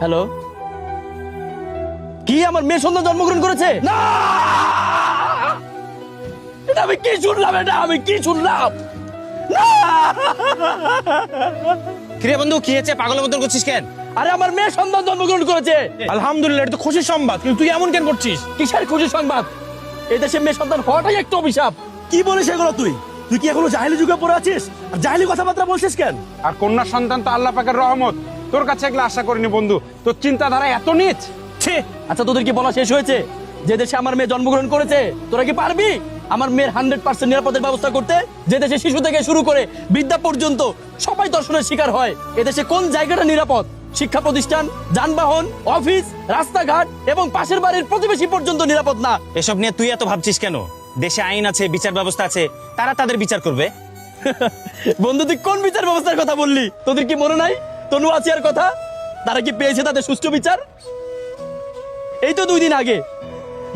Hello, কি আমার মেয়ে সন্তান জন্মগ্রহণ করেছে? না, এটা আমি কি শুনলাম? এটা আমি কি শুনলাম? না! কিরে বন্ধু, কি হয়েছে? পাগলের মতন করছিস কেন? আরে আমার মেয়ে সন্তান জন্মগ্রহণ করেছে। আলহামদুলিল্লাহ, এটা তো খুশির সংবাদ, কিন্তু তুই এমন কেন করছিস? কিসের খুশি সংবাদ? এই দেশে মেয়ে সন্তান হওয়াটাই একটা অভিশাপ। কি বলিস এগুলো? তুই তুই কি এখনো জাহেলি যুগে পড়ে আছিস? আর জাহেলি কথাবার্তা বলছিস কেন? আর কন্যা সন্তান তো আল্লাহ পাকের রহমত। তোর কাছে এগুলো আশা করিনি বন্ধু। তোর চিন্তাধারা এত নিচ। ছি! আচ্ছা, তোদের কি বলা শেষ হয়েছে? যে দেশে আমার মেয়ে জন্মগ্রহণ করেছে, তোরা কি পারবি আমার মেয়ের 100% নিরাপদের ব্যবস্থা করতে? যে দেশে শিশু থেকে শুরু করে বৃদ্ধা পর্যন্ত সবাই ধর্ষণের শিকার হয়, এদেশে কোন জায়গাটা নিরাপদ? শিক্ষা প্রতিষ্ঠান, যানবাহন, অফিস, রাস্তাঘাট এবং পাশের বাড়ির প্রতিবেশী পর্যন্ত নিরাপদ না। এসব নিয়ে তুই এত ভাবছিস কেন? দেশে আইন আছে, বিচার ব্যবস্থা আছে, তারা তাদের বিচার করবে। বন্ধু, তুই কোন বিচার ব্যবস্থার কথা বললি? তোদের কি মনে নাই তনু আসিয়ার কথা? তারা কি পেয়েছে তাদের সুষ্ঠু বিচার? এই তো 2 দিন আগে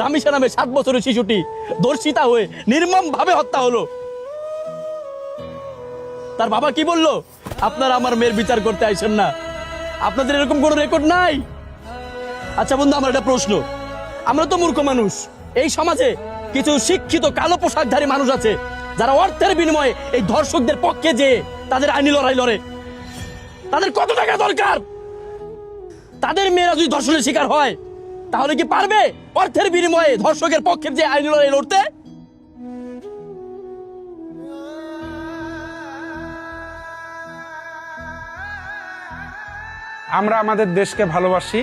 রামিসা নামে 7 বছরের শিশুটি ধর্ষিতা হয়ে নির্মম ভাবে হত্যা হলো। তার বাবা কি বলল? আপনারা আমার মেয়ের বিচার করতে আইছেন না, আপনাদের এরকম কোনো রেকর্ড নাই। আচ্ছা বন্ধু, আমার একটা প্রশ্ন। আমরা তো মূর্খ মানুষ। এই সমাজে কিছু শিক্ষিত কালো পোশাকধারী মানুষ আছে যারা অর্থের বিনিময়ে এই ধর্ষকদের পক্ষে যে তাদের আইনি লড়াই লড়ে। তাদের কত টাকা দরকার? তাদের মেয়েরা যদি ধর্ষণের শিকার হয়, তাহলে কি পারবে অর্থের বিনিময়ে ধর্ষকের পক্ষে যে আইনি লড়াই লড়তে? আমরা আমাদের দেশকে ভালোবাসি,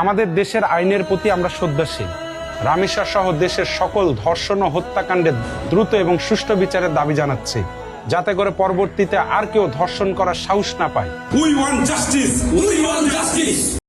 আমাদের দেশের আইনের প্রতি আমরা শ্রদ্ধাশীল। রামিসা সহ দেশের সকল ধর্ষণ ও হত্যাকাণ্ডের দ্রুত এবং সুষ্ঠু বিচারের দাবি জানাচ্ছি, যাতে করে পরবর্তীতে আর কেউ ধর্ষণ করার সাহস না পায়। We want justice. We want justice.